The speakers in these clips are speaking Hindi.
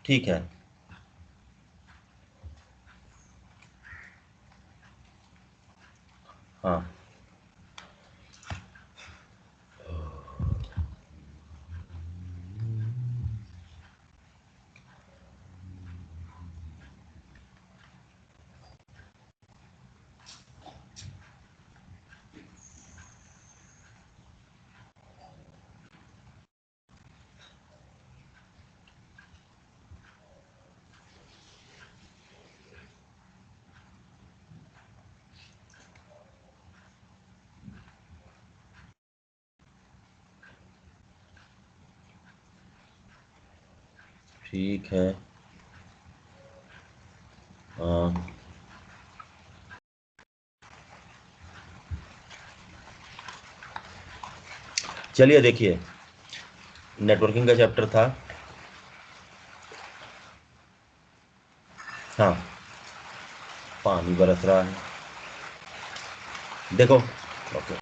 ठीक है। हाँ ठीक है। हाँ चलिए देखिए, नेटवर्किंग का चैप्टर था। हाँ, पानी बरस रहा है, देखो। ओके,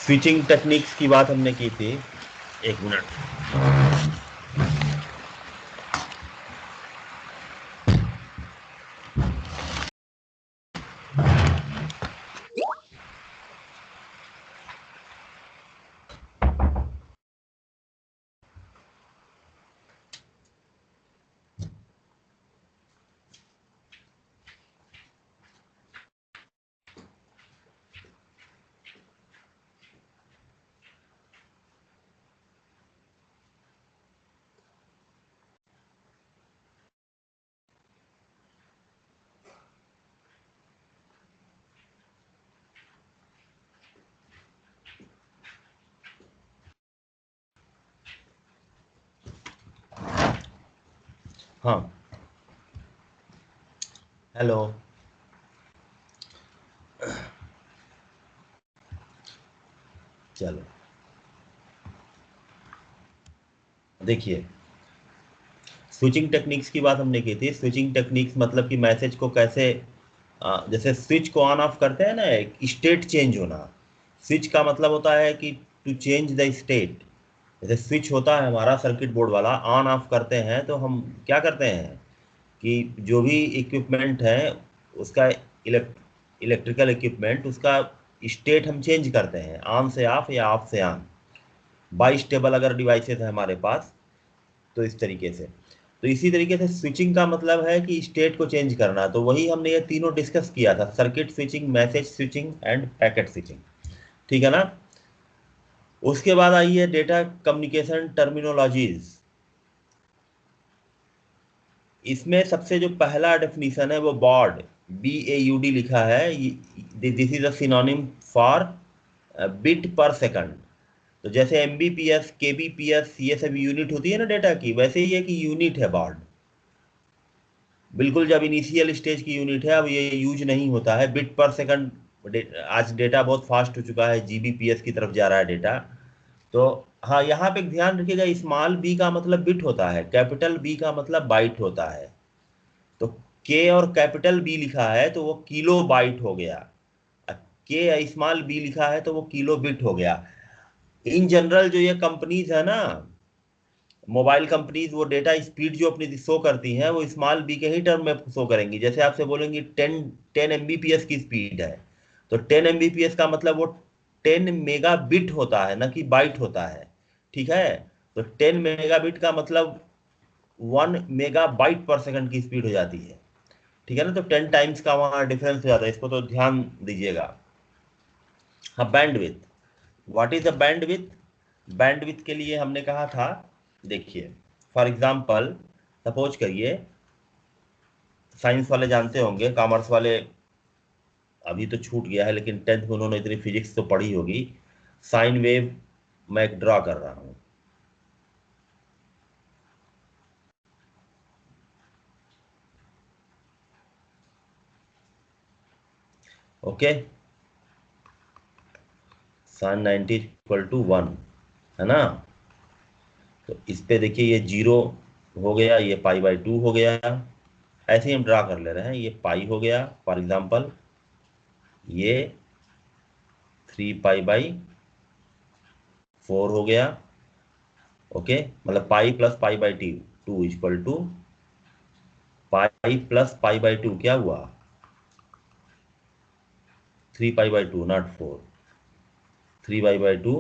स्विचिंग टेक्निक्स की बात हमने की थी। एक मिनट। हाँ, हेलो। चलो देखिए, स्विचिंग टेक्निक्स की बात हमने की थी। स्विचिंग टेक्निक्स मतलब कि मैसेज को कैसे, जैसे स्विच को ऑन ऑफ करते हैं ना, एक स्टेट चेंज होना। स्विच का मतलब होता है कि टू चेंज द स्टेट। जैसे स्विच होता है हमारा सर्किट बोर्ड वाला, ऑन ऑफ करते हैं तो हम क्या करते हैं कि जो भी इक्विपमेंट है उसका, इलेक्ट्रिकल इक्विपमेंट, उसका स्टेट हम चेंज करते हैं, ऑन से ऑफ या ऑफ से ऑन। बाई स्टेबल अगर डिवाइसेस है हमारे पास तो इस तरीके से। तो इसी तरीके से स्विचिंग का मतलब है कि स्टेट को चेंज करना। तो वही हमने ये तीनों डिस्कस किया था, circuit switching, message switching end packet switching. ठीक है ना। उसके बाद आई है डेटा कम्युनिकेशन टर्मिनोलॉजीज। इसमें सबसे जो पहला डेफिनेशन है वो बॉड, BAUD लिखा है। This is a synonym for bit पर सेकंड। तो जैसे MBPS, KBPS ये सब यूनिट होती है ना डेटा की, वैसे ही है कि यूनिट है बॉड। बिल्कुल, जब इनिशियल स्टेज की यूनिट है, अब ये यूज नहीं होता है। बिट पर सेकंड, आज डेटा बहुत फास्ट हो चुका है, GBPS की तरफ जा रहा है डेटा। तो हाँ, यहाँ पे ध्यान रखिएगा, स्मॉल b का मतलब बिट होता है, कैपिटल B का मतलब बाइट होता है। तो K और कैपिटल B लिखा है तो वो किलो बाइट हो गया। K स्मॉल b लिखा है तो वो किलो बिट हो गया। इन जनरल जो ये कंपनीज है ना, मोबाइल कंपनीज, वो डेटा स्पीड जो अपनी शो करती हैं वो स्मॉल बी के ही टर्म में शो करेंगी। जैसे आपसे बोलेंगी 10 MBPS की स्पीड है, तो 10 MBPS का मतलब वो 10 मेगा बिट होता है, ना कि बाइट होता है। ठीक है। तो 10 मेगाबिट का मतलब 1 मेगाबाइट पर सेकंड की स्पीड हो जाती है। ठीक है ना। तो 10 टाइम्स का वहाँ डिफरेंस हो जाता है, इसको तो ध्यान दीजिएगा। हाँ, bandwidth. What is the bandwidth? Bandwidth के लिए हमने कहा था, देखिए, फॉर एग्जाम्पल, सपोज करिए, साइंस वाले जानते होंगे, कॉमर्स वाले अभी तो छूट गया है, लेकिन 10th में उन्होंने इतनी फिजिक्स तो पढ़ी होगी। साइन वेव मैं एक ड्रा कर रहा हूँ। ओके, साइन 90 = 1, है ना। तो इस पे देखिए, ये 0 हो गया, ये π/2 हो गया। ऐसे ही हम ड्रा कर ले रहे हैं, ये पाई हो गया फॉर एग्जाम्पल, ये 3π/4 हो गया। ओके, मतलब pi plus π/2। 2 equal to pi plus pi by 2 क्या हुआ, 3 pi by 2 not 4, 3 pi by 2,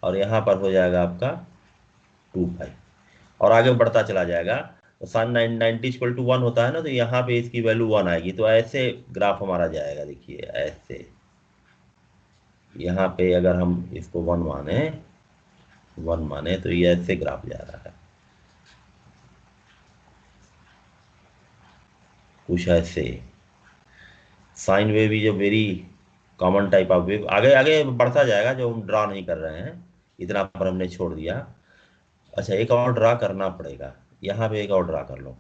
और यहाँ पर हो जाएगा आपका 2 पाई, और आगे बढ़ता चला जाएगा। तो साइन 90 इक्वल टू 1 होता है ना, तो यहाँ पे इसकी वैल्यू 1 आएगी। तो ऐसे ग्राफ हमारा जाएगा, देखिए ऐसे, यहाँ पे अगर हम इसको 1 माने तो ये ऐसे ग्राफ जा रहा है, कुछ ऐसे। Sine wave is a very common type of wave. आगे आगे बढ़ता जाएगा, जो हम ड्रा नहीं कर रहे हैं, इतना पर हमने छोड़ दिया। अच्छा, एक और ड्रा करना पड़ेगा, यहाँ पे एक और ड्रा कर लो,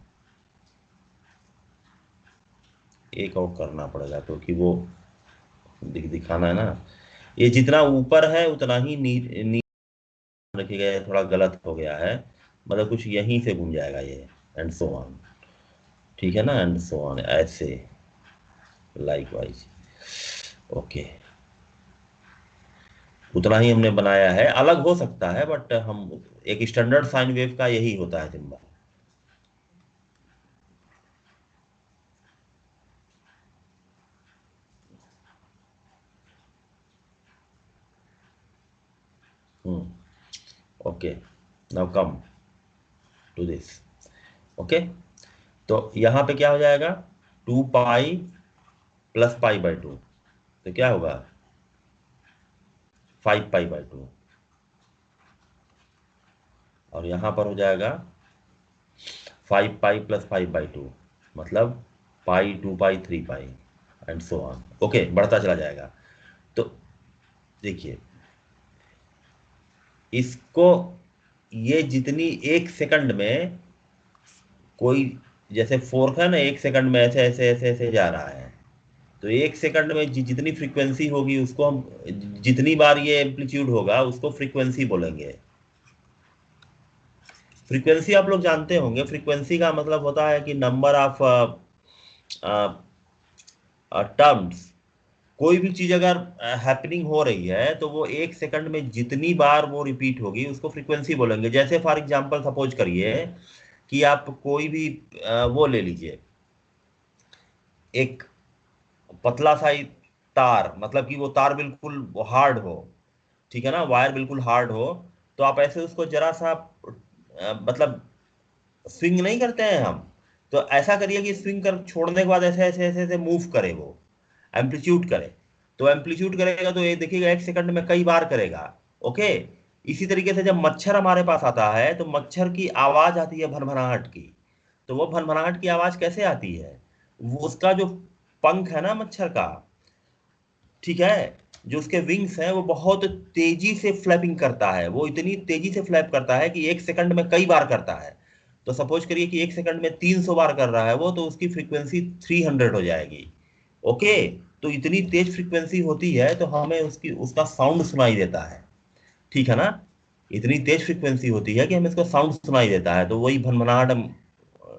एक और करना पड़ेगा, क्योंकि वो दिखाना है ना। ये जितना ऊपर है उतना ही रखिएगा, ये थोड़ा गलत हो गया है, मतलब कुछ यहीं से घूम जाएगा ये, एंड सो ऑन, ठीक है ना, एंड सो ऑन ऐसे, लाइक वाइज। ओके, उतना ही हमने बनाया है, अलग हो सकता है बट हम, एक स्टैंडर्ड साइन वेव का यही होता है symbol. Okay, now come to this. Okay, तो यहाँ पे क्या हो जाएगा, 2 पाई प्लस पाई बाई 2, तो क्या होगा 5 पाई बाई 2, और यहाँ पर हो जाएगा 5 पाई प्लस 5 बाई 2, मतलब पाई 2 पाई 3 पाई, एंड सो ऑन। ओके, बढ़ता चला जाएगा। तो देखिए इसको, ये जितनी एक सेकंड में कोई, जैसे फोर्क है ना, एक सेकंड में ऐसे ऐसे ऐसे ऐसे जा रहा है, तो एक सेकंड में जितनी फ्रीक्वेंसी होगी उसको हम, जितनी बार ये एम्पलीट्यूड होगा उसको फ्रीक्वेंसी बोलेंगे। फ्रीक्वेंसी आप लोग जानते होंगे, फ्रीक्वेंसी का मतलब होता है कि नंबर ऑफ टर्म्स। कोई भी चीज अगर हैपनिंग हो रही है तो वो एक सेकंड में जितनी बार वो रिपीट होगी उसको फ्रीक्वेंसी बोलेंगे। जैसे फॉर एग्जांपल सपोज करिए कि आप कोई भी वो ले लीजिए, एक पतला सा ही तार, मतलब कि वो तार बिल्कुल हार्ड हो, ठीक है ना, वायर बिल्कुल हार्ड हो, तो आप ऐसे उसको जरा सा मतलब स्विंग नहीं करते हैं हम, तो ऐसा करिए कि स्विंग कर छोड़ने के बाद ऐसे ऐसे ऐसे ऐसे मूव करे, वो एम्पलीट्यूड करे। तो एम्पलीट्यूड करेगा तो ये देखिएगा एक सेकंड में कई बार करेगा। ओके, इसी तरीके से जब मच्छर हमारे पास आता है तो मच्छर की आवाज आती है भनभनाहट की। तो वो भनभनाहट की आवाज कैसे आती है, वो उसका जो पंख है ना मच्छर का, ठीक है, जो उसके विंग्स हैं वो बहुत तेजी से फ्लैपिंग करता है, वो इतनी तेजी से फ्लैप करता है कि एक सेकंड में कई बार करता है। तो सपोज करिए कि एक सेकंड में 300 बार कर रहा है वो, तो उसकी फ्रीक्वेंसी 300 हो जाएगी। ओके, तो इतनी तेज फ्रीक्वेंसी होती है तो हमें उसकी उसका साउंड सुनाई देता है, ठीक है ना। इतनी तेज फ्रीक्वेंसी होती है कि हमें इसका साउंड सुनाई देता है, तो वही भनभनाहट हम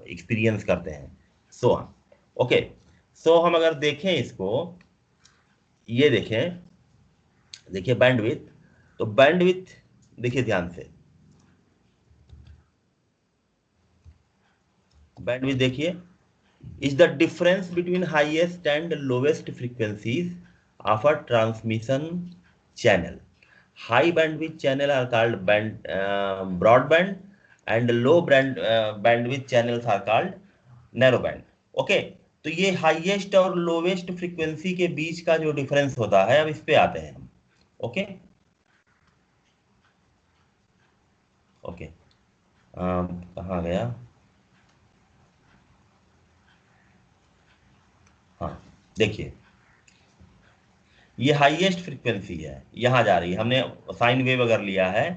एक्सपीरियंस करते हैं, सो ऑन। ओके, सो हम अगर देखें इसको, ये देखें, देखिए बैंडविथ, तो बैंडविथ देखिए ध्यान से, बैंडविथ देखिए, is the difference between highest and lowest frequencies of a transmission channel. High bandwidth channel are called broadband, and bandwidth channels are called narrowband. Okay, तो ये हाईएस्ट और लोवेस्ट फ्रीक्वेंसी के बीच का जो डिफरेंस होता है, अब इस पे आते हैं हम। ओके, ओके, कहाँ गया, हाँ, देखिए ये हाईएस्ट फ्रीक्वेंसी है, यहाँ जा रही है, हमने साइन वेव अगर लिया है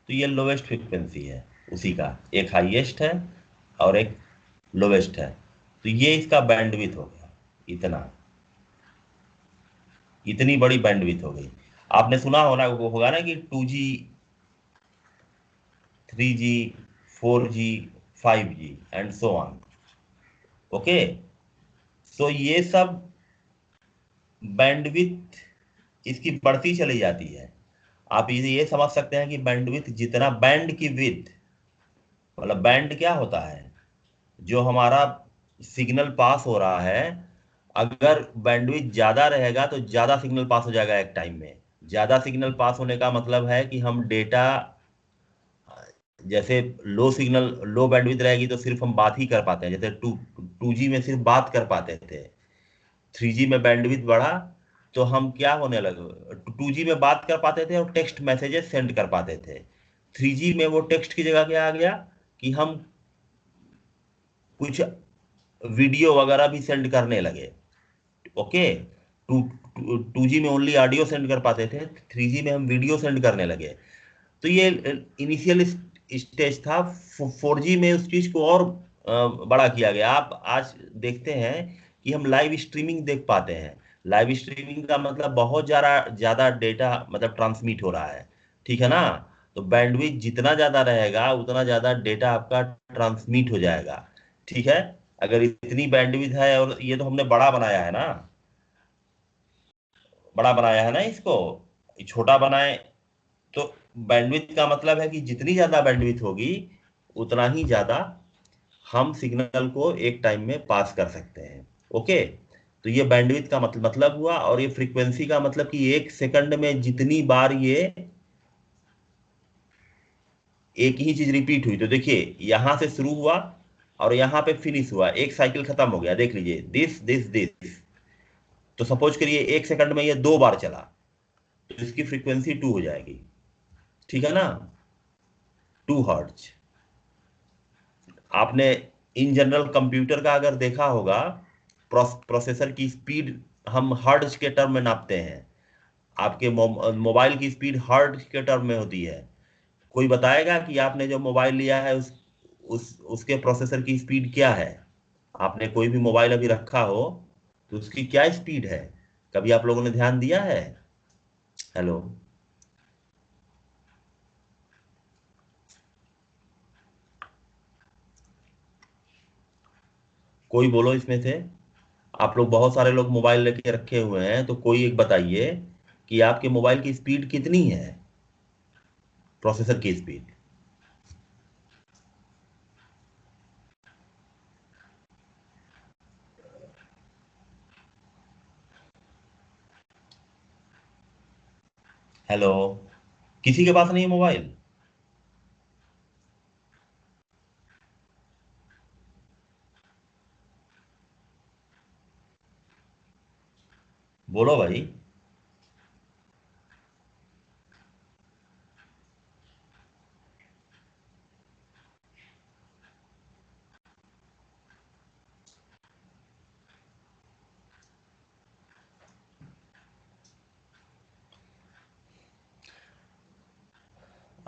तो ये लोवेस्ट फ्रीक्वेंसी है उसी का, एक हाईएस्ट है और एक लोवेस्ट है, तो ये इसका बैंडविथ हो गया, इतना, इतनी बड़ी बैंडविथ हो गई। आपने सुना होगा ना कि 2G, 3G, 4G, 5G and so on. Okay, तो ये सब बैंडविथ इसकी बढ़ती चली जाती है। आप इसे ये समझ सकते हैं कि बैंडविथ जितना, बैंड की विड्थ मतलब बैंड क्या होता है, जो हमारा सिग्नल पास हो रहा है, अगर बैंडविड्थ ज्यादा रहेगा तो ज्यादा सिग्नल पास हो जाएगा एक टाइम में। ज्यादा सिग्नल पास होने का मतलब है कि हम डेटा, जैसे लो सिग्नल, लो बैंडविड्थ रहेगी तो सिर्फ हम बात ही कर पाते हैं, जैसे टू टू जी में सिर्फ बात कर पाते थे। थ्री जी में बैंडविड्थ बढ़ा तो हम क्या होने लगे, टू जी में बात कर पाते थे और टेक्स्ट मैसेजेस सेंड कर पाते थे। थ्री जी में वो टेक्स्ट की जगह क्या आ गया कि हम कुछ वीडियो वगैरह भी सेंड करने लगे। ओके, टू टू जी में ओनली ऑडियो सेंड कर पाते थे, थ्री जी में हम वीडियो सेंड करने लगे। तो ये इनिशियल स्टेज था। फोर जी में उस चीज को और बड़ा किया गया। आप आज देखते हैं कि हम लाइव स्ट्रीमिंग देख पाते हैं। लाइव स्ट्रीमिंग का मतलब बहुत ज्यादा ज्यादा डेटा मतलब ट्रांसमिट हो रहा है, ठीक है ना। तो बैंडविड्थ जितना ज्यादा रहेगा उतना ज्यादा डेटा आपका ट्रांसमिट हो जाएगा, ठीक है। अगर इतनी बैंडविड्थ है, और ये तो हमने बड़ा बनाया है ना, बड़ा बनाया है ना इसको, छोटा बनाए तो बैंडविड्थ का मतलब है कि जितनी ज्यादा बैंडविड्थ होगी उतना ही ज्यादा हम सिग्नल को एक टाइम में पास कर सकते हैं। ओके, तो ये बैंडविड्थ का मतलब हुआ। और ये फ्रीक्वेंसी का मतलब कि एक सेकंड में जितनी बार ये एक ही चीज रिपीट हुई। तो देखिए यहां से शुरू हुआ और यहाँ पे फिनिश हुआ, एक साइकिल खत्म हो गया। देख लीजिए, दिस दिस दिस। तो सपोज करिए एक सेकंड में ये दो बार चला, तो इसकी फ्रीक्वेंसी टू हो जाएगी, ठीक है ना, 2 हर्ट्ज। आपने इन जनरल कंप्यूटर का अगर देखा होगा, प्रोसेसर की स्पीड हम हर्ट्ज के टर्म में नापते हैं। आपके मोबाइल की स्पीड हर्ट्ज के टर्म में होती है। कोई बताएगा कि आपने जो मोबाइल लिया है उस उसके प्रोसेसर की स्पीड क्या है। आपने कोई भी मोबाइल अभी रखा हो तो उसकी क्या स्पीड है, कभी आप लोगों ने ध्यान दिया है? हेलो, कोई बोलो इसमें से। आप लोग बहुत सारे लोग मोबाइल लेके रखे हुए हैं, तो कोई एक बताइए कि आपके मोबाइल की स्पीड कितनी है, प्रोसेसर की स्पीड। हेलो, किसी के पास नहीं है मोबाइल? बोलो भाई।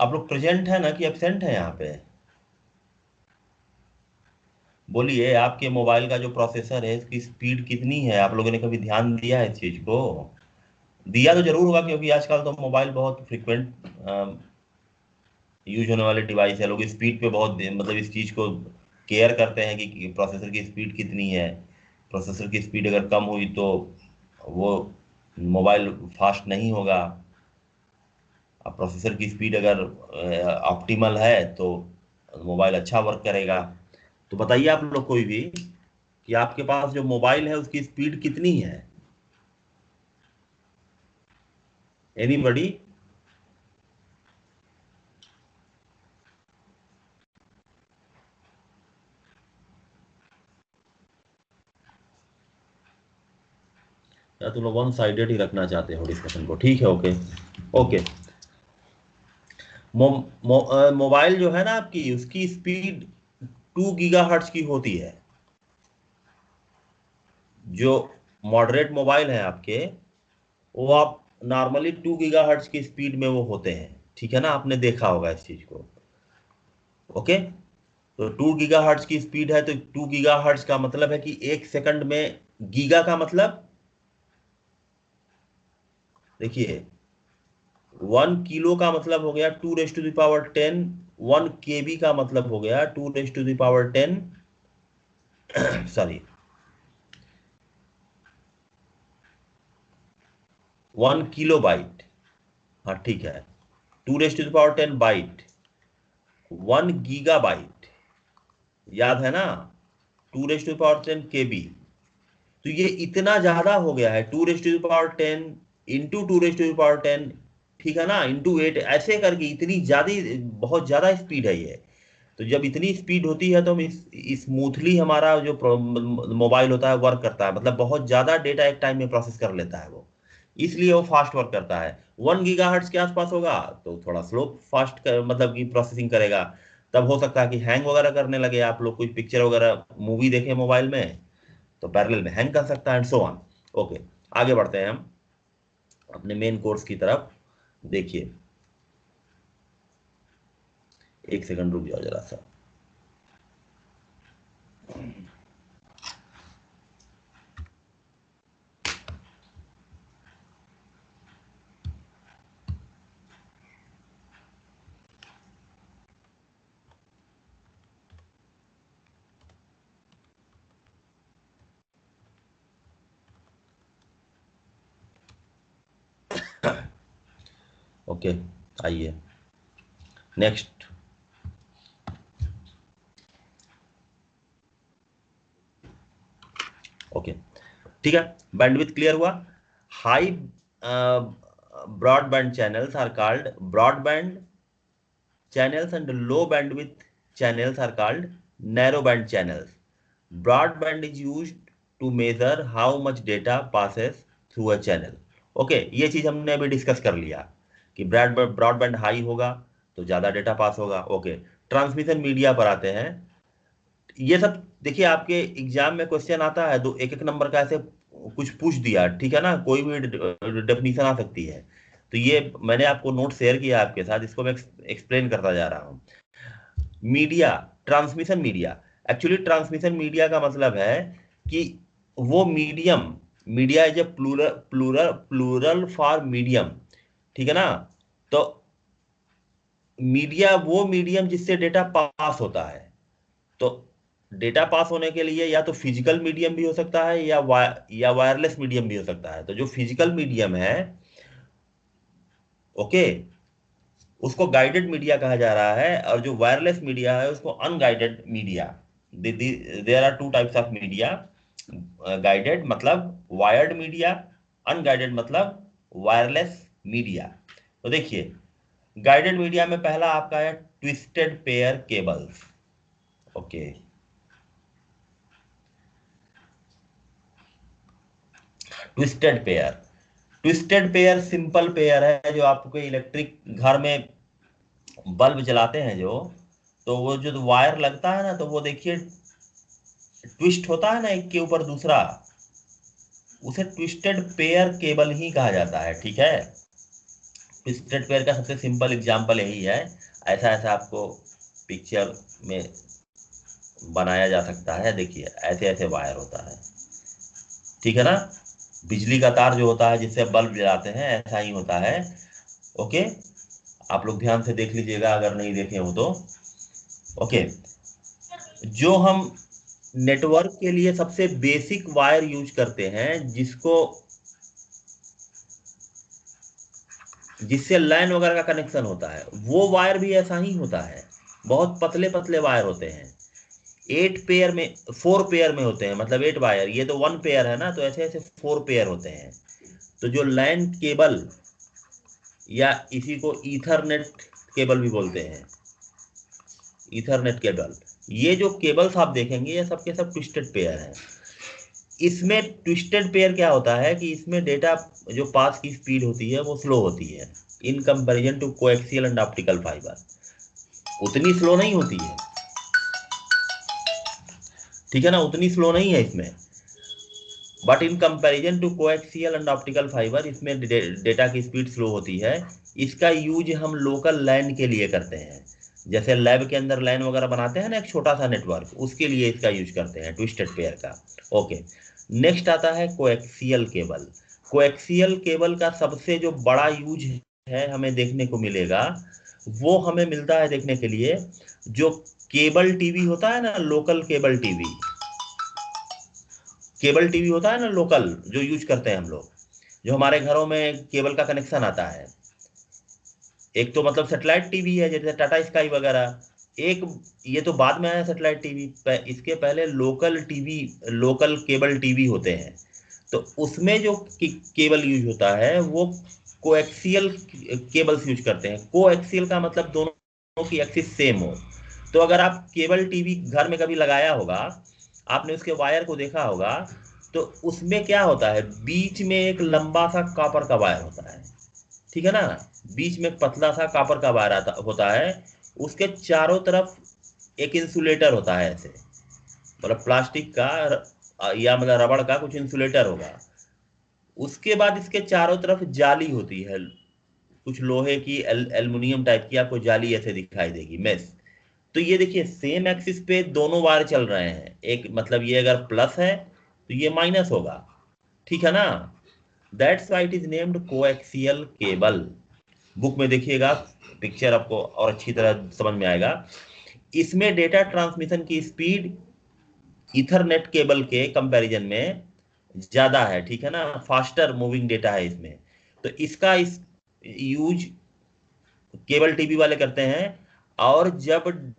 आप लोग प्रेजेंट है ना कि एब्सेंट है यहाँ पे? बोलिए, आपके मोबाइल का जो प्रोसेसर है इसकी स्पीड कितनी है? आप लोगों ने कभी ध्यान दिया है इस चीज को? दिया तो जरूर होगा, क्योंकि आजकल तो मोबाइल बहुत फ्रिक्वेंट यूज होने वाले डिवाइस है। लोग स्पीड पे बहुत मतलब इस चीज को केयर करते हैं कि प्रोसेसर की स्पीड कितनी है। प्रोसेसर की स्पीड अगर कम हुई तो वो मोबाइल फास्ट नहीं होगा। अब प्रोसेसर की स्पीड अगर ऑप्टिमल है तो मोबाइल अच्छा वर्क करेगा। तो बताइए आप लोग कोई भी कि आपके पास जो मोबाइल है उसकी स्पीड कितनी है? एनीबडी? या तुम लोग वन साइडेड ही रखना चाहते हो डिस्कशन को? ठीक है, ओके। ओके, मोबाइल जो है ना आपकी, उसकी स्पीड 2 गीगाहर्ट्ज की होती है। जो मॉडरेट मोबाइल है आपके, वो आप नॉर्मली 2 गीगाहर्ट्ज की स्पीड में वो होते हैं, ठीक है ना। आपने देखा होगा इस चीज को। ओके, तो 2 गीगाहर्ट्ज की स्पीड है, तो 2 गीगाहर्ट्ज का मतलब है कि एक सेकंड में, गीगा का मतलब देखिए, 1 किलो का मतलब हो गया 2 raise to the power 10। 1 KB का मतलब हो गया 2 raise to the power 10, sorry, 1 kilo byte. हाँ ठीक है, 2 raise to the power 10 byte. 1 giga byte याद है ना, 2⁻10 KB। तो ये इतना ज्यादा हो गया है, 2�10 इंटू 2�10, ठीक है ना, इंटू 8, ऐसे करके इतनी ज्यादा, बहुत ज्यादा स्पीड है ये। तो जब इतनी स्पीड होती है तो हम स्मूथली हमारा जो मोबाइल होता है वर्क करता है, मतलब बहुत ज्यादा डेटा एक टाइम में प्रोसेस कर लेता है वो, इसलिए वो फास्ट वर्क करता है। 1 GHz के आसपास होगा तो थोड़ा स्लो फास्ट मतलब कि प्रोसेसिंग करेगा। तब हो सकता है कि हैंग वगैरह करने लगे, आप लोग कोई पिक्चर वगैरह मूवी देखें मोबाइल में तो पैरेलल में हैंग कर सकता है, एंड सो ऑन। ओके, आगे बढ़ते हैं हम अपने मेन कोर्स की तरफ। देखिए, एक सेकंड रुक जाओ जरा सा। ओके, आइए नेक्स्ट। ओके, ठीक है, बैंडविड्थ क्लियर हुआ। High broadband channels are called broadband channels, and low bandwidth channels are called narrow band channels. Broadband is used to measure how much data passes through a channel. Okay, ये चीज हमने अभी डिस्कस कर लिया कि ब्रॉडबैंड हाई होगा तो ज्यादा डेटा पास होगा। ओके, ट्रांसमिशन मीडिया पर आते हैं। ये सब देखिए, आपके एग्जाम में क्वेश्चन आता है, दो एक एक नंबर का ऐसे कुछ पूछ दिया, ठीक है ना, कोई भी डेफिनेशन आ सकती है। तो ये मैंने आपको नोट शेयर किया आपके साथ, इसको मैं एक्सप्लेन करता जा रहा हूँ। Media, transmission media, actually transmission media का मतलब है कि वो medium, media is a plural plural plural for medium, ठीक है ना। तो मीडिया वो मीडियम जिससे डेटा पास होता है। तो डेटा पास होने के लिए या तो फिजिकल मीडियम भी हो सकता है या वायरलेस मीडियम भी हो सकता है। तो जो फिजिकल मीडियम है, ओके, उसको गाइडेड मीडिया कहा जा रहा है, और जो वायरलेस मीडिया है उसको unguided media. There are two types of media, guided मतलब वायर्ड मीडिया, अनगाइडेड मतलब वायरलेस मीडिया। तो देखिए, गाइडेड मीडिया में पहला आपका है twisted pair cables. Okay, twisted pair, twisted pair simple pair है, जो आपको इलेक्ट्रिक घर में बल्ब जलाते हैं जो, तो वो जो वायर लगता है ना, तो वो देखिए ट्विस्ट होता है ना एक के ऊपर दूसरा, उसे ट्विस्टेड पेयर केबल ही कहा जाता है, ठीक है। ट्विस्टेड पेयर का सबसे सिंपल एग्जांपल यही है। ऐसा ऐसा आपको पिक्चर में बनाया जा सकता है, देखिए ऐसे ऐसे वायर होता है, ठीक है ना। बिजली का तार जो होता है जिससे बल्ब जलाते हैं, ऐसा ही होता है। ओके, आप लोग ध्यान से देख लीजिएगा अगर नहीं देखे हो तो। ओके, जो हम नेटवर्क के लिए सबसे बेसिक वायर यूज करते हैं, जिसको जिससे लैन वगैरह का कनेक्शन होता है, वो वायर भी ऐसा ही होता है। बहुत पतले पतले वायर होते हैं, 8 पेयर में, 4 पेयर में होते हैं, मतलब 8 वायर। ये तो 1 पेयर है ना, तो ऐसे ऐसे 4 पेयर होते हैं। तो जो लैन केबल, या इसी को ईथरनेट केबल भी बोलते हैं, ईथरनेट केबल, ये जो केबल्स आप देखेंगे ये सब के सब ट्विस्टेड पेयर हैं। इसमें ट्विस्टेड पेयर क्या होता है कि इसमें डेटा जो पास की स्पीड होती है वो स्लो होती है, in comparison to coaxial and optical fibre, उतनी स्लो नहीं होती है, ठीक है ना, उतनी स्लो नहीं है इसमें। But in comparison to coaxial and optical fibre, इसमें डेटा की स्पीड स्लो होती है। इसका यूज हम लोकल लैन के लिए करते हैं, जैसे लैब के अंदर लैन वगैरह बनाते हैं ना, एक छोटा सा नेटवर्क, उसके लिए इसका यूज करते हैं ट्विस्टेड पेयर का। ओके, नेक्स्ट आता है कोएक्सियल केबल। कोएक्सियल केबल का सबसे जो बड़ा यूज है हमें देखने को मिलेगा, वो हमें मिलता है देखने के लिए, जो केबल टीवी होता है ना, local cable TV, cable TV होता है ना लोकल, जो यूज करते हैं हम लोग, जो हमारे घरों में केबल का कनेक्शन आता है। एक तो मतलब सेटेलाइट टीवी है जैसे टाटा स्काई वगैरह, एक ये तो बाद में आया सैटेलाइट टीवी, इसके पहले local TV, local cable TV होते हैं। तो उसमें जो केबल यूज होता है वो कोएक्सियल केबल्स यूज करते हैं। कोएक्सियल का मतलब दोनों की एक्सिस सेम हो। तो अगर आप केबल टीवी घर में कभी लगाया होगा, आपने उसके वायर को देखा होगा, तो उसमें क्या होता है, बीच में एक लंबा सा कॉपर का वायर होता है, ठीक है ना। बीच में पतला सा कॉपर का वायर आता होता है, उसके चारों तरफ एक इंसुलेटर होता है ऐसे, मतलब प्लास्टिक का या मतलब रबड़ का कुछ इंसुलेटर होगा। उसके बाद इसके चारों तरफ जाली होती है, कुछ लोहे की एल्युमिनियम टाइप की आपको जाली ऐसे दिखाई देगी, मेस। तो ये देखिए सेम एक्सिस पे दोनों वायर चल रहे हैं, एक मतलब ये अगर प्लस है तो ये माइनस होगा, ठीक है ना। That's why it is named coaxial cable. Book में देखिएगा पिक्चर, आपको और अच्छी तरह समझ में आएगा। इसमें डेटा ट्रांसमिशन की स्पीड ईथरनेट केबल के कंपैरिजन में ज्यादा है, ठीक है ना, फास्टर मूविंग डेटा है इसमें। तो इसका इस यूज केबल टीवी वाले करते हैं। और जब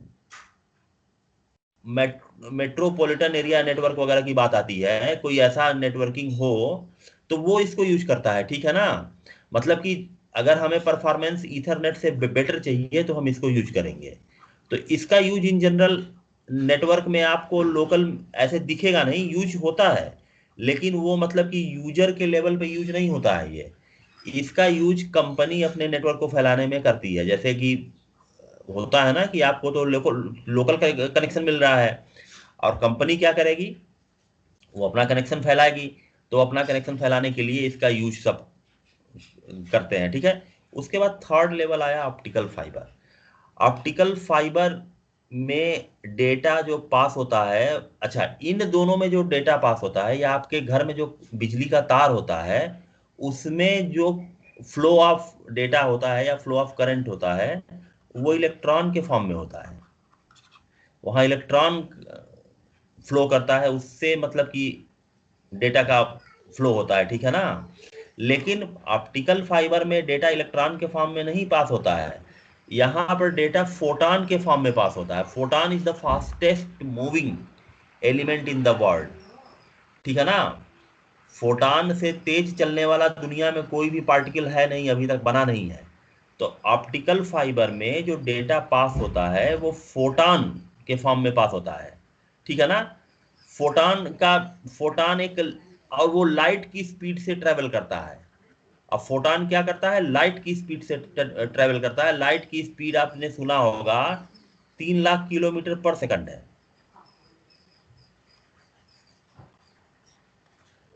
मेट्रोपॉलिटन एरिया नेटवर्क वगैरह की बात आती है, कोई ऐसा नेटवर्किंग हो, तो वो इसको यूज करता है, ठीक है ना। मतलब कि अगर हमें परफॉर्मेंस ईथरनेट से बेटर चाहिए तो हम इसको यूज करेंगे। तो इसका यूज इन जनरल नेटवर्क में आपको लोकल ऐसे दिखेगा नहीं, यूज होता है, लेकिन वो मतलब कि यूजर के लेवल पे यूज नहीं होता है ये। इसका यूज कंपनी अपने नेटवर्क को फैलाने में करती है। जैसे कि होता है ना कि आपको तो लोकल लोकल कनेक्शन मिल रहा है, और कंपनी क्या करेगी, वो अपना कनेक्शन फैलाएगी। तो अपना कनेक्शन फैलाने के लिए इसका यूज सब करते हैं, ठीक है। उसके बाद थर्ड लेवल आया ऑप्टिकल फाइबर। ऑप्टिकल फाइबर में डेटा जो पास होता है, अच्छा इन दोनों में जो डेटा पास होता है, या आपके घर में जो बिजली का तार होता है, उसमें जो फ्लो ऑफ डेटा होता है या फ्लो ऑफ करंट होता है, वो इलेक्ट्रॉन के फॉर्म में होता है। वहां इलेक्ट्रॉन फ्लो करता है, उससे मतलब कि डेटा का फ्लो होता है, ठीक है ना। लेकिन ऑप्टिकल फाइबर में डेटा इलेक्ट्रॉन के फॉर्म में नहीं पास होता है, यहाँ पर डेटा फोटॉन के फॉर्म में पास होता है। Photon is the fastest moving element in the world, ठीक है ना। फोटॉन से तेज चलने वाला दुनिया में कोई भी पार्टिकल है नहीं, अभी तक बना नहीं है। तो ऑप्टिकल फाइबर में जो डेटा पास होता है वो फोटॉन के फॉर्म में पास होता है, ठीक है ना। फोटॉन का, फोटॉन एक, और वो लाइट की स्पीड से ट्रेवल करता है। अब फोटॉन क्या करता है, लाइट की स्पीड से ट्रेवल करता है। लाइट की स्पीड आपने सुना होगा 3 लाख किलोमीटर पर सेकंड है।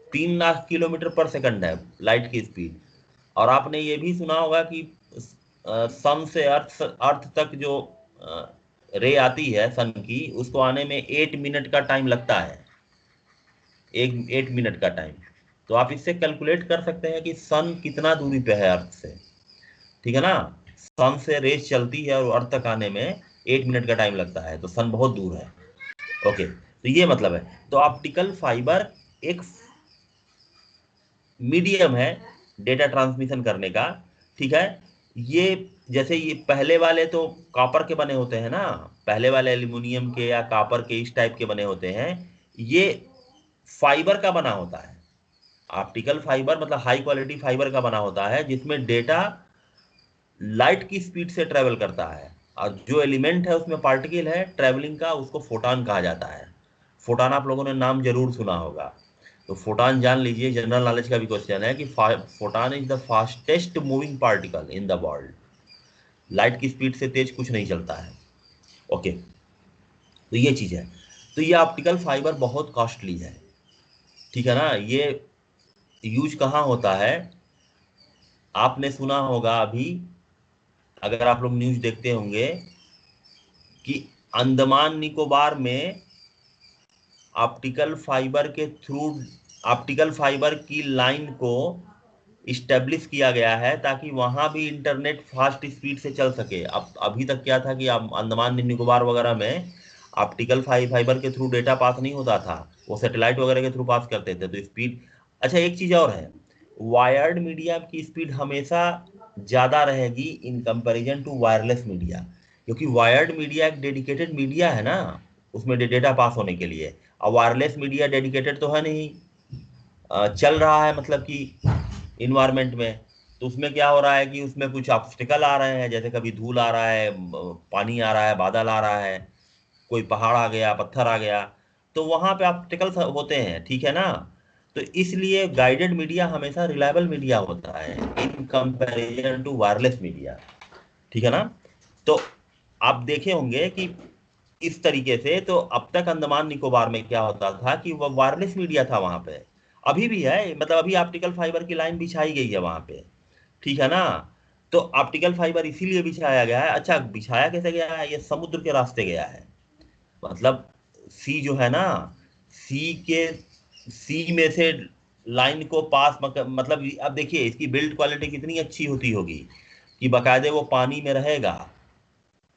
3 लाख किलोमीटर पर सेकंड है लाइट की स्पीड। और आपने ये भी सुना होगा कि सन से अर्थ तक जो रे आती है सन की, उसको आने में 8 मिनट का टाइम लगता है। 8 मिनट का टाइम। तो आप इससे कैलकुलेट कर सकते हैं कि सन कितना दूरी पे है अर्थ से, ठीक है ना। सन से रेस चलती है और अर्थ तक आने में 8 मिनट का टाइम लगता है, तो सन बहुत दूर है। ओके, तो ये मतलब है। तो ऑप्टिकल फाइबर एक मीडियम है डेटा ट्रांसमिशन करने का, ठीक है। ये जैसे ये पहले वाले तो कॉपर के बने होते हैं ना, पहले वाले एल्यूमिनियम के या कॉपर के इस टाइप के बने होते हैं। ये फाइबर का बना होता है। ऑप्टिकल फाइबर मतलब हाई क्वालिटी फाइबर का बना होता है, जिसमें डेटा लाइट की स्पीड से ट्रेवल करता है। और जो एलिमेंट है उसमें पार्टिकल है ट्रेवलिंग का, उसको फोटॉन कहा जाता है। फोटॉन आप लोगों ने नाम जरूर सुना होगा। तो फोटॉन जान लीजिए, जनरल नॉलेज का भी क्वेश्चन है कि photon is the fastest moving particle in the world. Light की स्पीड से तेज कुछ नहीं चलता है। ओके, तो ये चीज है। तो ये ऑप्टिकल फाइबर बहुत कॉस्टली है, ठीक है ना। ये यूज कहाँ होता है, आपने सुना होगा अभी, अगर आप लोग न्यूज देखते होंगे, कि अंडमान निकोबार में ऑप्टिकल फाइबर के थ्रू, ऑप्टिकल फाइबर की लाइन को इस्टेब्लिश किया गया है ताकि वहां भी इंटरनेट फास्ट स्पीड से चल सके। अब अभी तक क्या था कि अंडमान निकोबार वगैरह में ऑप्टिकल फाइबर के थ्रू डेटा पास नहीं होता था, वो सैटेलाइट वगैरह के थ्रू पास करते थे, तो स्पीड। अच्छा एक चीज और है, वायर्ड मीडिया की स्पीड हमेशा ज्यादा रहेगी in comparison to wireless media. क्योंकि वायर्ड मीडिया एक डेडिकेटेड मीडिया है ना, उसमें डेटा पास होने के लिए। और वायरलेस मीडिया डेडिकेटेड तो है नहीं, चल रहा है मतलब कि इन्वायरमेंट में। तो उसमें क्या हो रहा है कि उसमें कुछ ऑब्स्टिकल आ रहे हैं, जैसे कभी धूल आ रहा है, पानी आ रहा है, बादल आ रहा है, कोई पहाड़ आ गया, पत्थर आ गया, तो वहां पे ऑब्स्टिकल्स होते हैं, ठीक है ना। तो इसलिए गाइडेड मीडिया हमेशा रिलायबल मीडिया होता है in comparison to wireless media, ठीक है ना। तो आप देखे होंगे कि इस तरीके से, तो अब तक अंडमान निकोबार में क्या होता था कि वो वायरलेस मीडिया था वहां पे, अभी भी है, मतलब अभी ऑप्टिकल फाइबर की लाइन बिछाई गई है वहां पे, ठीक है ना। तो ऑप्टिकल फाइबर इसीलिए बिछाया गया है। अच्छा, बिछाया कैसे गया है? ये समुद्र के रास्ते गया है, मतलब सी जो है ना, सी के सी में से लाइन को पास मतलब अब देखिए इसकी बिल्ड क्वालिटी कितनी अच्छी होती होगी कि बकायदे वो पानी में रहेगा,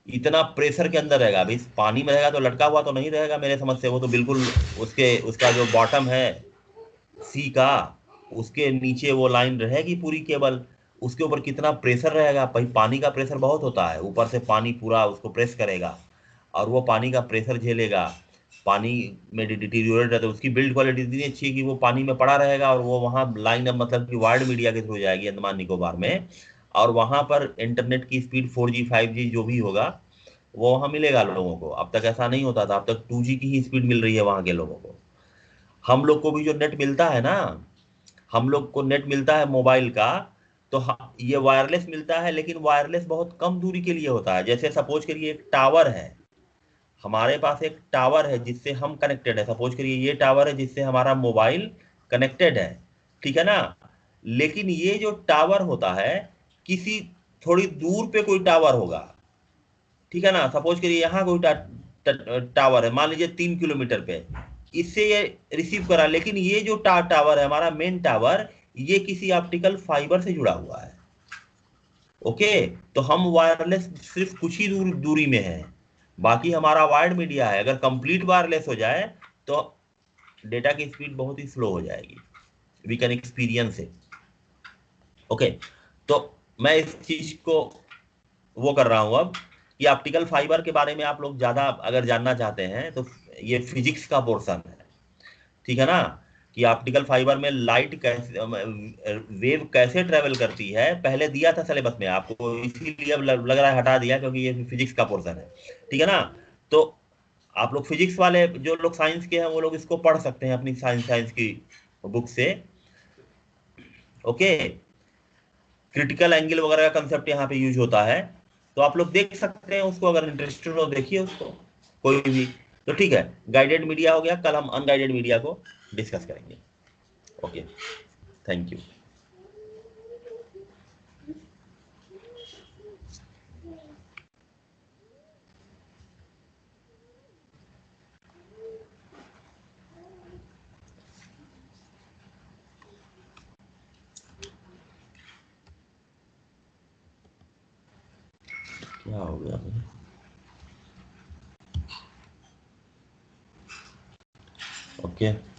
इतना प्रेशर के अंदर रहेगा। अभी पानी में रहेगा तो लटका हुआ तो नहीं रहेगा मेरे समझ से, वो तो बिल्कुल उसके उसका जो बॉटम है सी का, उसके नीचे वो लाइन रहेगी पूरी केबल। उसके ऊपर कितना प्रेशर रहेगा भाई, पानी का प्रेशर बहुत होता है, ऊपर से पानी पूरा उसको प्रेस करेगा और वो पानी का प्रेशर झेलेगा। पानी में डिटीरियोरेट रहता है, उसकी बिल्ड क्वालिटी इतनी अच्छी है कि वो पानी में पड़ा रहेगा, और वो वहाँ लाइन अब मतलब कि वायर्ड मीडिया के थ्रू जाएगी अंडमान निकोबार में। और वहाँ पर इंटरनेट की स्पीड 4G 5G जो भी होगा वो वहाँ मिलेगा लोगों को। अब तक ऐसा नहीं होता था, अब तक 2G की ही स्पीड मिल रही है वहाँ के लोगों को। हम लोग को भी जो नेट मिलता है ना, हम लोग को नेट मिलता है मोबाइल का, तो ये वायरलेस मिलता है, लेकिन वायरलेस बहुत कम दूरी के लिए होता है। जैसे सपोज करिए एक टावर है, हमारे पास एक टावर है जिससे हम कनेक्टेड है, सपोज करिए ये टावर है जिससे हमारा मोबाइल कनेक्टेड है, ठीक है ना। लेकिन ये जो टावर होता है, किसी थोड़ी दूर पे कोई टावर होगा, ठीक है ना। सपोज करिए यहाँ कोई टावर है, मान लीजिए 3 किलोमीटर पे, इससे ये रिसीव करा, लेकिन ये जो टावर है हमारा मेन टावर, ये किसी ऑप्टिकल फाइबर से जुड़ा हुआ है। ओके, तो हम वायरलेस सिर्फ कुछ ही दूरी में है, बाकी हमारा वायर्ड मीडिया है। अगर कंप्लीट वायरलेस हो जाए तो डेटा की स्पीड बहुत ही स्लो हो जाएगी, we can experience it. Okay, तो मैं इस चीज को वो कर रहा हूं अब कि ऑप्टिकल फाइबर के बारे में आप लोग ज्यादा अगर जानना चाहते हैं तो ये फिजिक्स का पोर्शन है, ठीक है ना। कि ऑप्टिकल फाइबर में लाइट कैसे, वेव कैसे ट्रेवल करती है, पहले दिया था सिलेबस में आपको, इसीलिए अब लग रहा है हटा दिया क्योंकि ये फिजिक्स का पोर्शन है, ठीक है ना। तो आप लोग फिजिक्स वाले जो लोग साइंस के हैं वो लोग इसको पढ़ सकते हैं अपनी साइंस साइंस की बुक से। ओके, क्रिटिकल एंगल वगैरह का कंसेप्ट यहाँ पे यूज होता है, तो आप लोग देख सकते हैं उसको, अगर इंटरेस्टेड हो देखिए उसको, कोई भी। तो ठीक है, गाइडेड मीडिया हो गया, कल हम अनगाइडेड मीडिया को डिस्कस करेंगे। Okay, thank you. क्या हो गया मुझे? ओके।